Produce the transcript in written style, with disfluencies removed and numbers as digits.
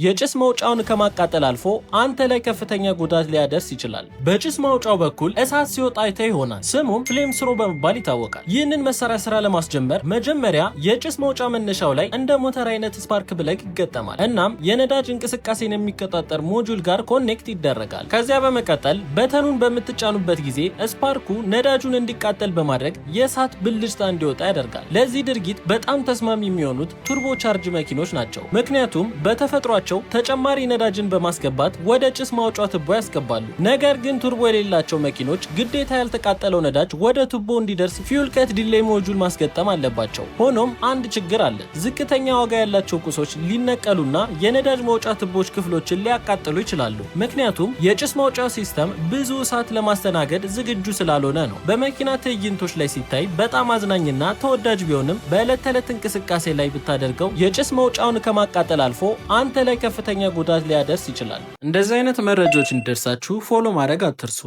የጭስ መውጫውን ከማቃጠል አልፎ አንተ ላይ ከፍተኛ ጉዳት ሊያደርስ ይችላል። በጭስ ማውጫው በኩል እሳት ሲወጣ አይተህ ይሆናል። ስሙም ፍሌም ስሮ በመባል ይታወቃል። ይህንን መሳሪያ ስራ ለማስጀመር መጀመሪያ የጭስ መውጫ መነሻው ላይ እንደ ሞተር አይነት ስፓርክ ፕለግ ይገጠማል። እናም የነዳጅ እንቅስቃሴን የሚቆጣጠር ሞጁል ጋር ኮኔክት ይደረጋል። ከዚያ በመቀጠል በተኑን በምትጫኑበት ጊዜ ስፓርኩ ነዳጁን እንዲቃጠል በማድረግ የእሳት ብልጭታ እንዲወጣ ያደርጋል። ለዚህ ድርጊት በጣም ተስማሚ የሚሆኑት ቱርቦ ቻርጅ መኪኖች ናቸው። ምክንያቱም በተፈጥሯቸው ተጨማሪ ነዳጅን በማስገባት ወደ ጭስ ማውጫው ቱቦ ያስገባሉ። ነገር ግን ቱርቦ የሌላቸው መኪኖች ግዴታ ያልተቃጠለው ነዳጅ ወደ ቱቦ እንዲደርስ ፊውል ከት ዲሌይ ሞጁል ማስገጠም አለባቸው። ሆኖም አንድ ችግር አለ። ዝቅተኛ ዋጋ ያላቸው ቁሶች ሊነቀሉና የነዳጅ መውጫ ቱቦች ክፍሎችን ሊያቃጥሉ ይችላሉ። ምክንያቱም የጭስ ማውጫው ሲስተም ብዙ እሳት ለማስተናገድ ዝግጁ ስላልሆነ ነው። በመኪና ትዕይንቶች ላይ ሲታይ በጣም አዝናኝና ተወዳጅ ቢሆንም በዕለት ተዕለት እንቅስቃሴ ላይ ብታደርገው የጭስ መውጫውን ከማቃጠል አልፎ አንተ ላይ ከፍተኛ ጉዳት ሊያደርስ ይችላል። እንደዚህ አይነት መረጃዎች እንዲደርሳችሁ ፎሎ ማድረግ አትርሱ።